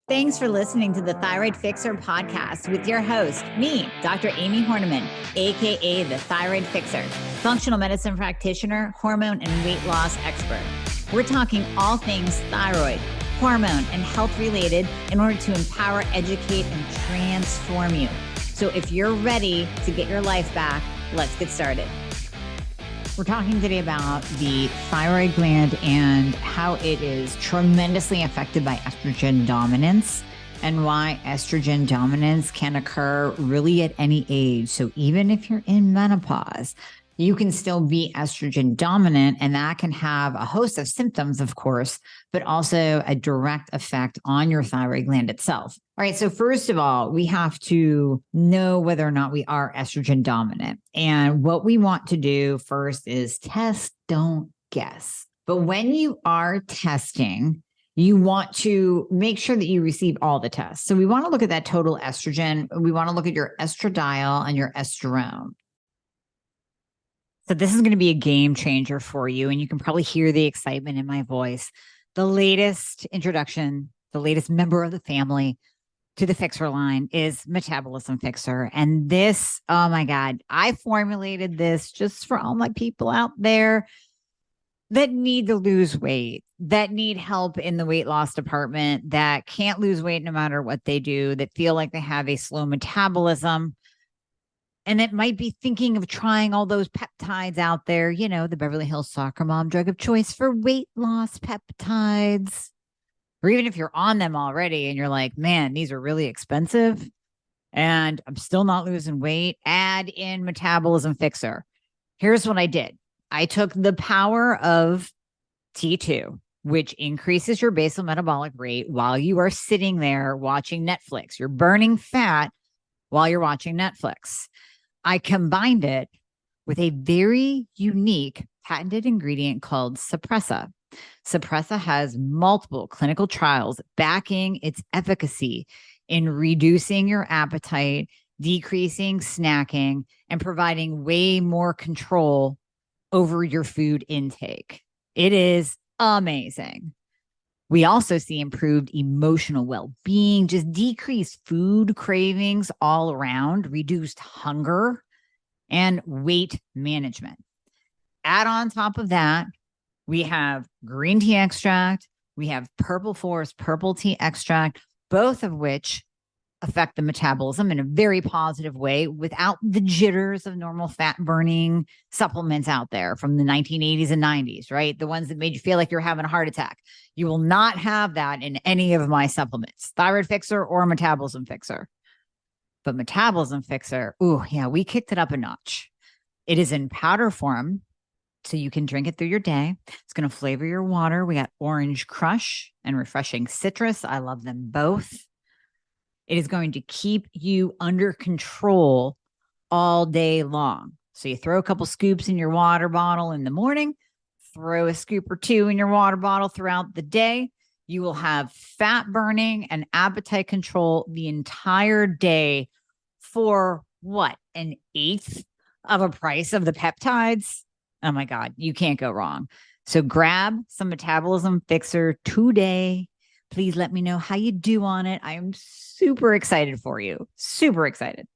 Thanks for listening to the Thyroid Fixer podcast with your host, me, Dr. Amy Horniman, aka the Thyroid Fixer, functional medicine practitioner, hormone and weight loss expert. We're talking all things thyroid, hormone, and health related in order to empower, educate, and transform you. So if you're ready to get your life back, let's get started. We're talking today about the thyroid gland and how it is tremendously affected by estrogen dominance and why estrogen dominance can occur really at any age. So even if you're in menopause, you can still be estrogen dominant, and that can have a host of symptoms, of course, but also a direct effect on your thyroid gland itself. All right. So first of all, we have to know whether or not we are estrogen dominant. And what we want to do first is test, don't guess. But when you are testing, you want to make sure that you receive all the tests. So we want to look at that total estrogen. We want to look at your estradiol and your estrone. So this is going to be a game changer for you. And you can probably hear the excitement in my voice. The latest introduction, the latest member of the family to the Fixer line is Metabolism Fixer. And this, oh my God, I formulated this just for all my people out there that need to lose weight, that need help in the weight loss department, that can't lose weight no matter what they do, that feel like they have a slow metabolism, and that might be thinking of trying all those peptides out there, you know, the Beverly Hills soccer mom drug of choice for weight loss peptides. Or even if you're on them already and you're like, man, these are really expensive and I'm still not losing weight, add in Metabolism Fixer. Here's what I did. I took the power of T2, which increases your basal metabolic rate while you are sitting there watching Netflix. You're burning fat while you're watching Netflix. I combined it with a very unique patented ingredient called Suppressa. Suppressa has multiple clinical trials backing its efficacy in reducing your appetite, decreasing snacking, and providing way more control over your food intake. It is amazing. We also see improved emotional well-being, just decreased food cravings all around, reduced hunger, and weight management. Add on top of that, we have green tea extract, we have purple forest purple tea extract, both of which affect the metabolism in a very positive way without the jitters of normal fat burning supplements out there from the 1980s and 90s, right? The ones that made you feel like you're having a heart attack. You will not have that in any of my supplements, Thyroid Fixer or Metabolism Fixer. But Metabolism Fixer, ooh, yeah, we kicked it up a notch. It is in powder form, so you can drink it through your day. It's going to flavor your water. We got orange crush and refreshing citrus. I love them both. It is going to keep you under control all day long. So you throw a couple scoops in your water bottle in the morning, throw a scoop or two in your water bottle throughout the day. You will have fat burning and appetite control the entire day for what? An eighth of a price of the peptides? Oh my God, you can't go wrong. So grab some Metabolism Fixer today. Please let me know how you do on it. I am super excited for you. Super excited.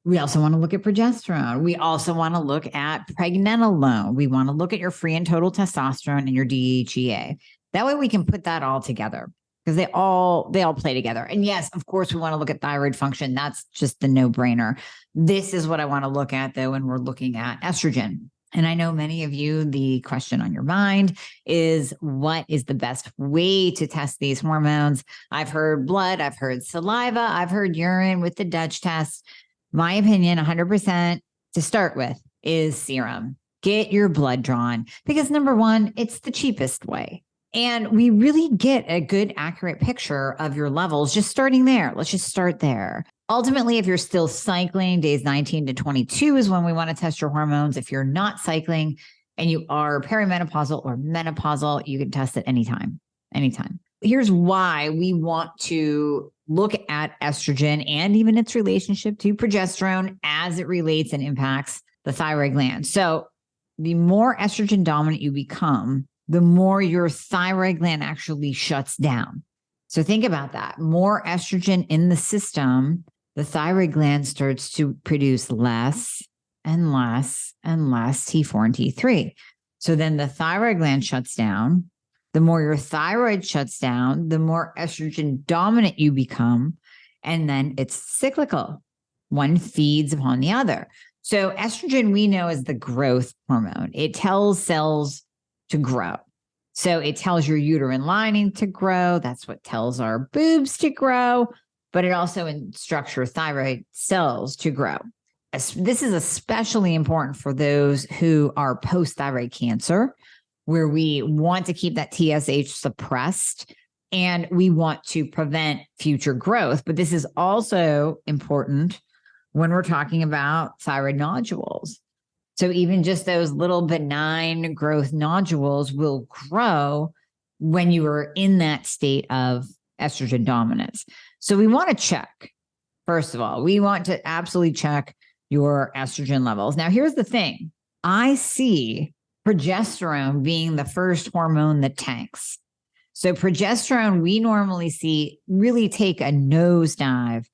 We also want to look at progesterone. We also want to look at pregnenolone. We want to look at your free and total testosterone and your DHEA. That way we can put that all together because they all play together. And yes, of course, we want to look at thyroid function. That's just the no-brainer. This is what I want to look at, though, when we're looking at estrogen. And I know many of you, the question on your mind is, what is the best way to test these hormones? I've heard blood, I've heard saliva, I've heard urine with the Dutch test. My opinion, 100% to start with, is serum. Get your blood drawn because number one, it's the cheapest way. And we really get a good, accurate picture of your levels just starting there. Let's just start there. Ultimately, if you're still cycling, days 19 to 22 is when we want to test your hormones. If you're not cycling and you are perimenopausal or menopausal, you can test it anytime. Here's why we want to look at estrogen and even its relationship to progesterone as it relates and impacts the thyroid gland. So the more estrogen dominant you become, the more your thyroid gland actually shuts down. So think about that. More estrogen in the system, the thyroid gland starts to produce less and less and less T4 and T3. So then the thyroid gland shuts down. The more your thyroid shuts down, the more estrogen dominant you become. And then it's cyclical. One feeds upon the other. So estrogen, we know, is the growth hormone. It tells cells to grow. So it tells your uterine lining to grow. That's what tells our boobs to grow. But it also instructs your thyroid cells to grow. This is especially important for those who are post-thyroid cancer, where we want to keep that TSH suppressed and we want to prevent future growth. But this is also important when we're talking about thyroid nodules. So even just those little benign growth nodules will grow when you are in that state of estrogen dominance. So we want to check, first of all, we want to absolutely check your estrogen levels. Now, here's the thing. I see progesterone being the first hormone that tanks. So progesterone, we normally see really take a nosedive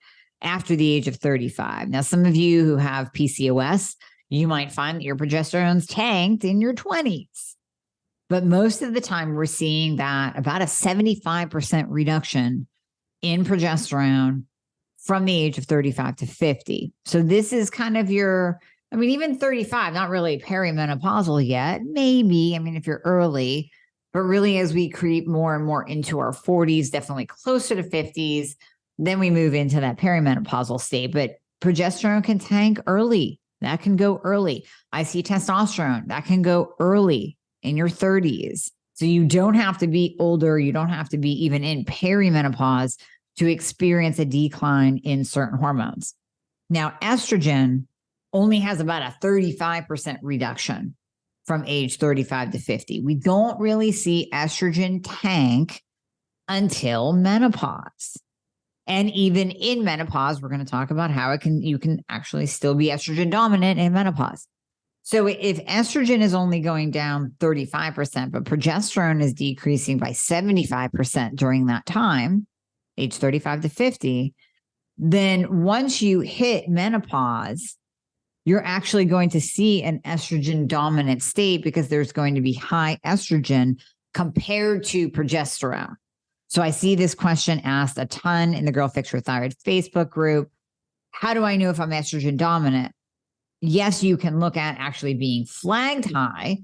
after the age of 35. Now, some of you who have PCOS, you might find that your progesterone's tanked in your 20s. But most of the time, we're seeing that about a 75% reduction in progesterone from the age of 35 to 50. So this is kind of your, even 35, not really perimenopausal yet, maybe, if you're early, but really as we creep more and more into our 40s, definitely closer to 50s, then we move into that perimenopausal state. But progesterone can tank early. That can go early. I see testosterone. That can go early in your 30s. So you don't have to be older. You don't have to be even in perimenopause to experience a decline in certain hormones. Now, estrogen only has about a 35% reduction from age 35 to 50. We don't really see estrogen tank until menopause. And even in menopause, we're going to talk about how you can actually still be estrogen dominant in menopause. So if estrogen is only going down 35%, but progesterone is decreasing by 75% during that time, age 35 to 50, then once you hit menopause, you're actually going to see an estrogen dominant state because there's going to be high estrogen compared to progesterone. So I see this question asked a ton in the Girl Fix Your Thyroid Facebook group. How do I know if I'm estrogen dominant? Yes, you can look at actually being flagged high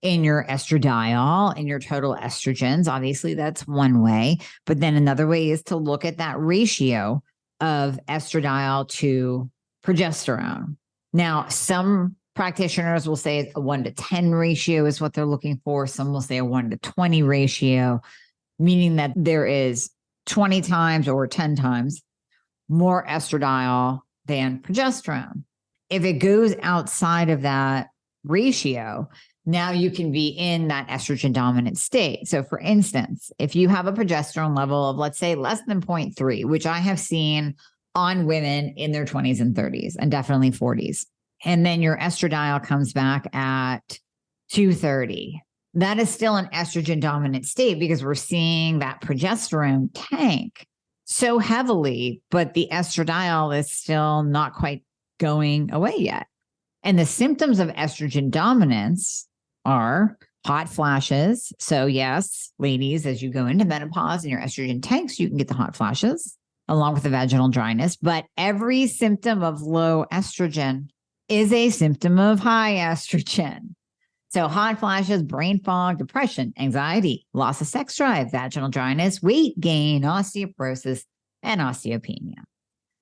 in your estradiol and your total estrogens. Obviously, that's one way. But then another way is to look at that ratio of estradiol to progesterone. Now, some practitioners will say a 1-to-10 ratio is what they're looking for. Some will say a 1-to-20 ratio, meaning that there is 20 times or 10 times more estradiol than progesterone. If it goes outside of that ratio, now you can be in that estrogen dominant state. So for instance, if you have a progesterone level of, let's say, less than 0.3, which I have seen on women in their 20s and 30s and definitely 40s, and then your estradiol comes back at 230, that is still an estrogen dominant state because we're seeing that progesterone tank so heavily, but the estradiol is still not quite going away yet. And the symptoms of estrogen dominance are hot flashes. So yes, ladies, as you go into menopause and your estrogen tanks, you can get the hot flashes along with the vaginal dryness. But every symptom of low estrogen is a symptom of high estrogen. So hot flashes, brain fog, depression, anxiety, loss of sex drive, vaginal dryness, weight gain, osteoporosis, and osteopenia.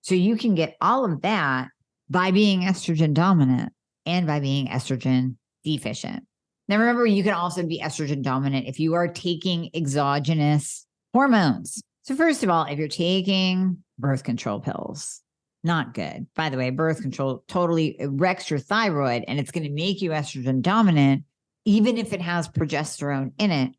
So you can get all of that by being estrogen dominant and by being estrogen deficient. Now, remember, you can also be estrogen dominant if you are taking exogenous hormones. So first of all, if you're taking birth control pills, not good. By the way, birth control totally wrecks your thyroid and it's going to make you estrogen dominant, even if it has progesterone in it,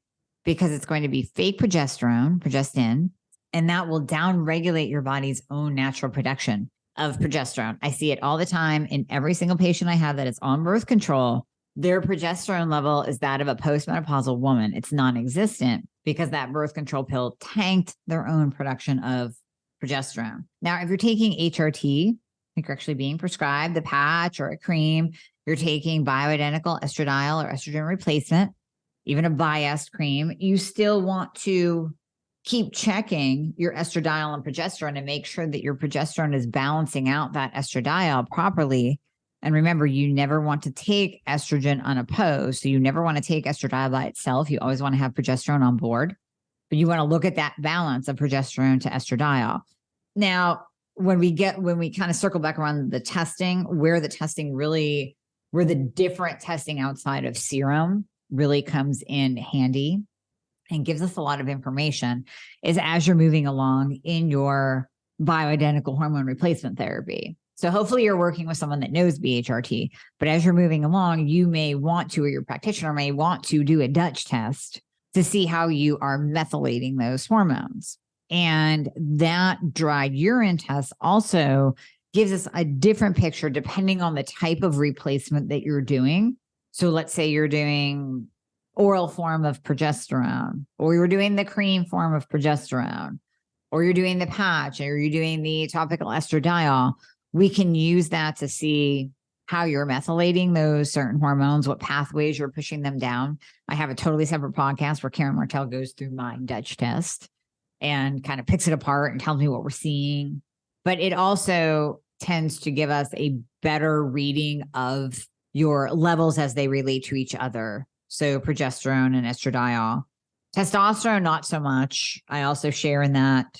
because it's going to be fake progestin, and that will downregulate your body's own natural production of progesterone. I see it all the time in every single patient I have that is on birth control. Their progesterone level is that of a postmenopausal woman. It's non-existent because that birth control pill tanked their own production of progesterone. Now, if you're taking HRT, I think you're actually being prescribed the patch or a cream, you're taking bioidentical estradiol or estrogen replacement, even a biased cream, you still want to keep checking your estradiol and progesterone and make sure that your progesterone is balancing out that estradiol properly. And remember, you never want to take estrogen unopposed. So you never want to take estradiol by itself. You always want to have progesterone on board, but you want to look at that balance of progesterone to estradiol. Now, when we kind of circle back around the testing, where the different testing outside of serum really comes in handy and gives us a lot of information is as you're moving along in your bioidentical hormone replacement therapy. So hopefully you're working with someone that knows BHRT, but as you're moving along, you may want to, or your practitioner may want to do a Dutch test to see how you are methylating those hormones. And that dry urine test also gives us a different picture depending on the type of replacement that you're doing. So let's say you're doing oral form of progesterone, or you're doing the cream form of progesterone, or you're doing the patch, or you're doing the topical estradiol. We can use that to see how you're methylating those certain hormones, what pathways you're pushing them down. I have a totally separate podcast where Karen Martell goes through my Dutch test and kind of picks it apart and tells me what we're seeing. But it also tends to give us a better reading of your levels as they relate to each other. So progesterone and estradiol. Testosterone, not so much. I also share in that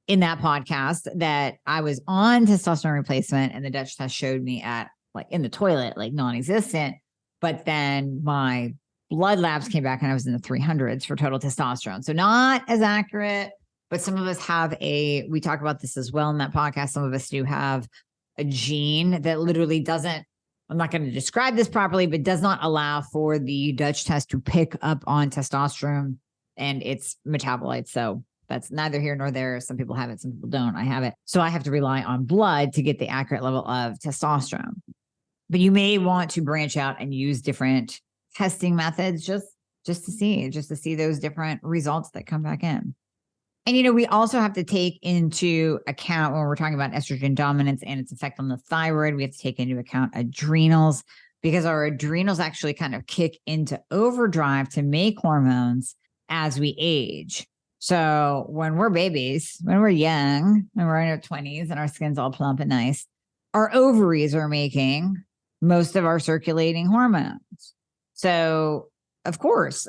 podcast that I was on testosterone replacement and the Dutch test showed me at like in the toilet, like non-existent. But then my blood labs came back and I was in the 300s for total testosterone. So not as accurate, but some of us have we talk about this as well in that podcast. Some of us do have a gene that literally doesn't, I'm not going to describe this properly, but does not allow for the Dutch test to pick up on testosterone and its metabolites. So that's neither here nor there. Some people have it, some people don't. I have it. So I have to rely on blood to get the accurate level of testosterone. But you may want to branch out and use different testing methods just to see those different results that come back in. And, we also have to take into account when we're talking about estrogen dominance and its effect on the thyroid, we have to take into account adrenals, because our adrenals actually kind of kick into overdrive to make hormones as we age. So when we're babies, when we're young, when we're in our 20s and our skin's all plump and nice, our ovaries are making most of our circulating hormones. So, of course,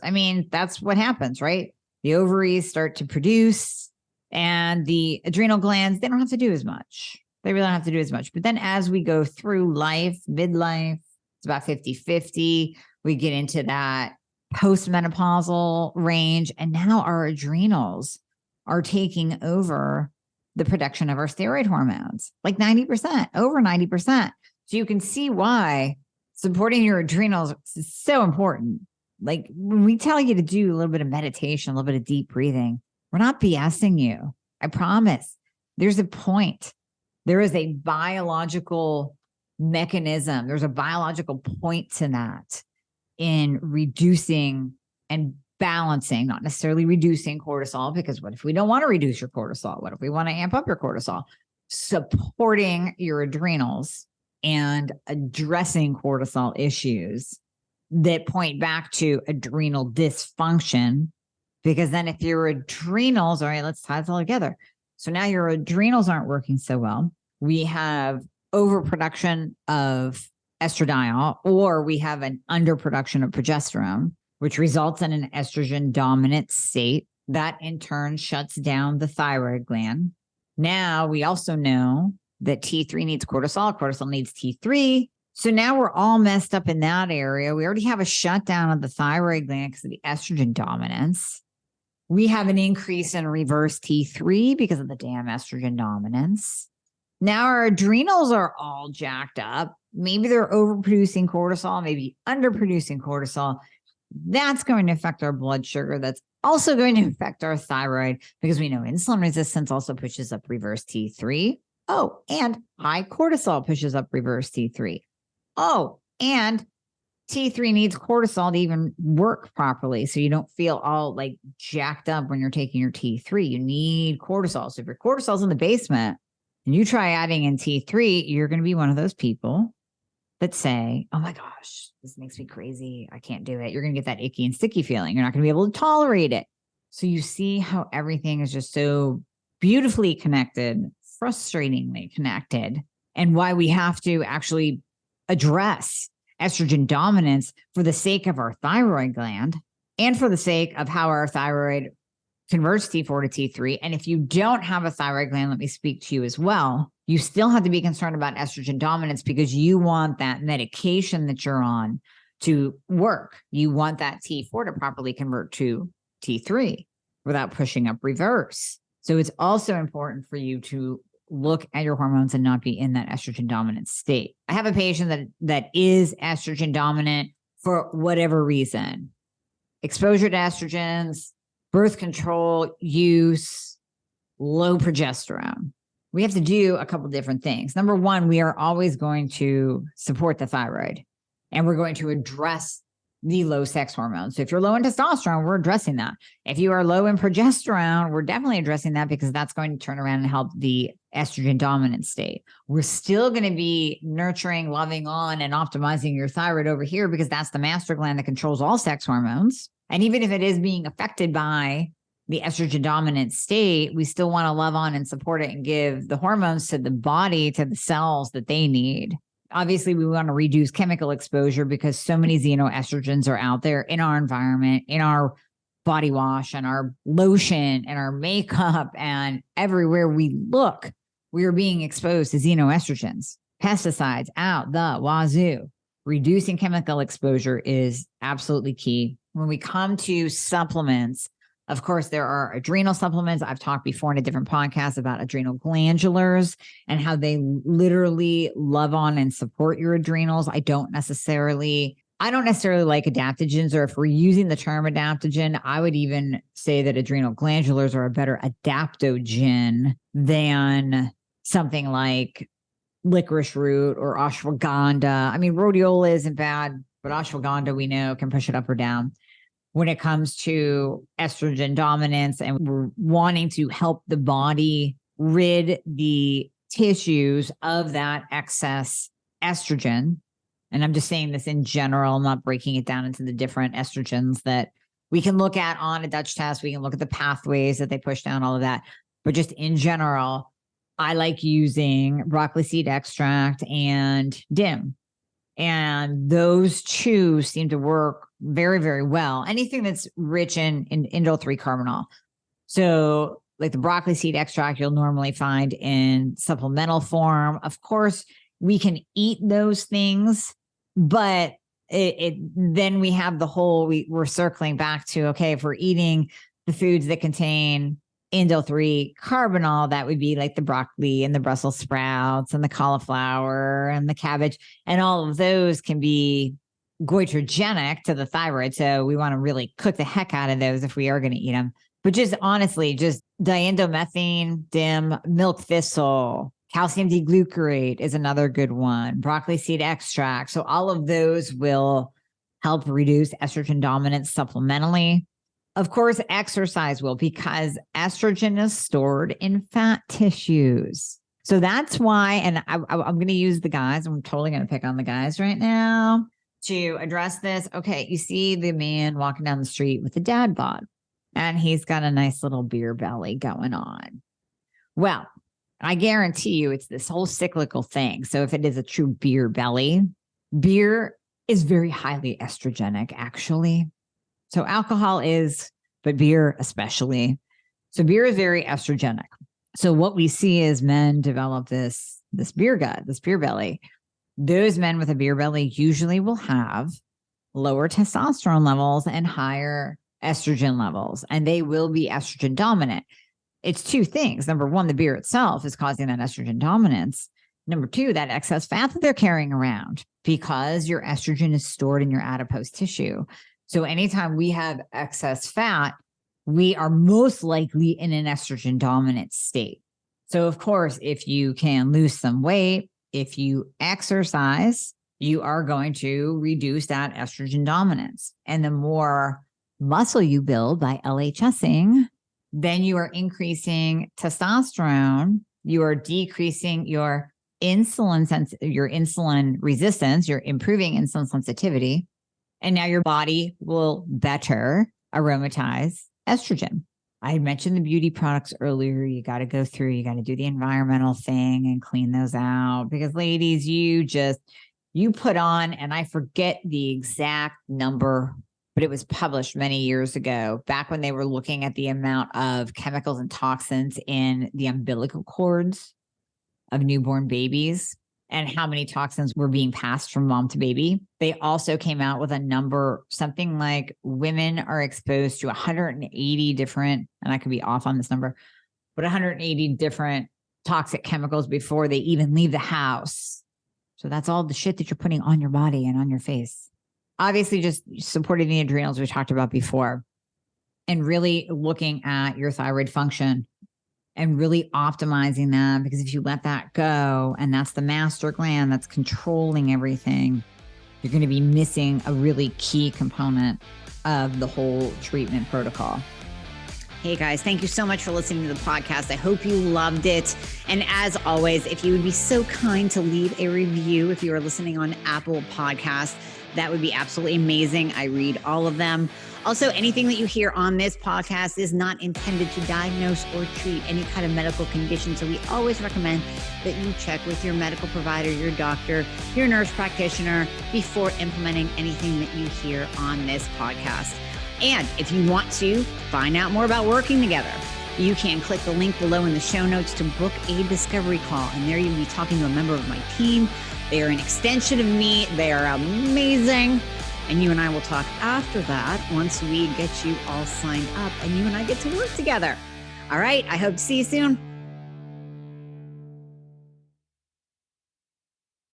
that's what happens, right? The ovaries start to produce and the adrenal glands, they don't have to do as much. They really don't have to do as much. But then as we go through life, midlife, it's about 50-50, we get into that postmenopausal range. And now our adrenals are taking over the production of our steroid hormones, like 90%, over 90%. So you can see why supporting your adrenals is so important. Like when we tell you to do a little bit of meditation, a little bit of deep breathing, we're not BSing you. I promise. There's a point. There is a biological mechanism. There's a biological point to that in reducing and balancing, not necessarily reducing cortisol, because what if we don't want to reduce your cortisol? What if we want to amp up your cortisol? Supporting your adrenals and addressing cortisol issues that point back to adrenal dysfunction, because then if your adrenals, all right, let's tie this all together. So now your adrenals aren't working so well. We have overproduction of estradiol, or we have an underproduction of progesterone, which results in an estrogen dominant state that in turn shuts down the thyroid gland. Now we also know that T3 needs cortisol, cortisol needs T3. So now we're all messed up in that area. We already have a shutdown of the thyroid gland because of the estrogen dominance. We have an increase in reverse T3 because of the damn estrogen dominance. Now our adrenals are all jacked up. Maybe they're overproducing cortisol, maybe underproducing cortisol. That's going to affect our blood sugar. That's also going to affect our thyroid, because we know insulin resistance also pushes up reverse T3. Oh, and high cortisol pushes up reverse T3. Oh, and T3 needs cortisol to even work properly. So you don't feel all like jacked up when you're taking your T3. You need cortisol. So if your cortisol's in the basement and you try adding in T3, you're going to be one of those people that say, oh my gosh, this makes me crazy. I can't do it. You're going to get that icky and sticky feeling. You're not going to be able to tolerate it. So you see how everything is just so beautifully connected, frustratingly connected, and why we have to actually address estrogen dominance for the sake of our thyroid gland and for the sake of how our thyroid converts T4 to T3. And if you don't have a thyroid gland, let me speak to you as well. You still have to be concerned about estrogen dominance because you want that medication that you're on to work. You want that T4 to properly convert to T3 without pushing up reverse. So it's also important for you to look at your hormones and not be in that estrogen dominant state. I have a patient that is estrogen dominant for whatever reason. Exposure to estrogens, birth control use, low progesterone. We have to do a couple different things. Number one, we are always going to support the thyroid and we're going to address the low sex hormones. So if you're low in testosterone, we're addressing that. If you are low in progesterone, we're definitely addressing that because that's going to turn around and help the estrogen dominant state. We're still going to be nurturing, loving on, and optimizing your thyroid over here because that's the master gland that controls all sex hormones. And even if it is being affected by the estrogen dominant state, we still want to love on and support it and give the hormones to the body, to the cells that they need. Obviously, we want to reduce chemical exposure because so many xenoestrogens are out there in our environment, in our body wash and our lotion and our makeup and everywhere we look, we are being exposed to xenoestrogens, pesticides out the wazoo. Reducing chemical exposure is absolutely key. When we come to supplements, of course, there are adrenal supplements. I've talked before in a different podcast about adrenal glandulars and how they literally love on and support your adrenals. I don't necessarily like adaptogens, or if we're using the term adaptogen, I would even say that adrenal glandulars are a better adaptogen than something like licorice root or ashwagandha. I mean, rhodiola isn't bad, but ashwagandha we know can push it up or down. When it comes to estrogen dominance and we're wanting to help the body rid the tissues of that excess estrogen, and I'm just saying this in general, I'm not breaking it down into the different estrogens that we can look at on a Dutch test. We can look at the pathways that they push down, all of that. But just in general, I like using broccoli seed extract and DIM. And those two seem to work very, very well. Anything that's rich in indole-3 carbinol. So like the broccoli seed extract, you'll normally find in supplemental form. Of course, we can eat those things, but then we have the whole, we're circling back to, okay, if we're eating the foods that contain indole-3 carbinol, that would be like the broccoli and the Brussels sprouts and the cauliflower and the cabbage. And all of those can be goitrogenic to the thyroid. So we want to really cook the heck out of those if we are going to eat them. But just honestly, just diindomethane, DIM, milk thistle, calcium D-glucarate is another good one. Broccoli seed extract. So all of those will help reduce estrogen dominance supplementally. Of course, exercise will, because estrogen is stored in fat tissues. So that's why, and I'm going to use the guys. I'm totally going to pick on the guys right now to address this. Okay, you see the man walking down the street with a dad bod, and he's got a nice little beer belly going on. Well, I guarantee you it's this whole cyclical thing. So if it is a true beer belly, beer is very highly estrogenic, actually. So alcohol is, but beer especially. So beer is very estrogenic. So what we see is men develop this beer gut, this beer belly. Those men with a beer belly usually will have lower testosterone levels and higher estrogen levels, and they will be estrogen dominant. It's two things. Number one, the beer itself is causing that estrogen dominance. Number two, that excess fat that they're carrying around, because your estrogen is stored in your adipose tissue. So anytime we have excess fat, we are most likely in an estrogen dominant state. So of course, if you can lose some weight, if you exercise, you are going to reduce that estrogen dominance. And the more muscle you build by LHSing, then you are increasing testosterone, you are decreasing your insulin resistance, you're improving insulin sensitivity, and now your body will better aromatize estrogen. I mentioned the beauty products earlier. You got to go through, you got to do the environmental thing and clean those out, because ladies, you put on, and I forget the exact number, but it was published many years ago, back when they were looking at the amount of chemicals and toxins in the umbilical cords of newborn babies and how many toxins were being passed from mom to baby. They also came out with a number, something like women are exposed to 180 different, and I could be off on this number, but 180 different toxic chemicals before they even leave the house. So that's all the shit that you're putting on your body and on your face. Obviously, just supporting the adrenals we talked about before, and really looking at your thyroid function and really optimizing them, because if you let that go, and that's the master gland that's controlling everything, you're going to be missing a really key component of the whole treatment protocol. Hey guys, thank you so much for listening to the podcast. I hope you loved it. And as always, if you would be so kind to leave a review if you are listening on Apple Podcasts, that would be absolutely amazing. I read all of them. Also, anything that you hear on this podcast is not intended to diagnose or treat any kind of medical condition. So we always recommend that you check with your medical provider, your doctor, your nurse practitioner before implementing anything that you hear on this podcast. And if you want to find out more about working together, you can click the link below in the show notes to book a discovery call. And there you'll be talking to a member of my team. They are an extension of me. They are amazing. And you and I will talk after that once we get you all signed up and you and I get to work together. All right. I hope to see you soon.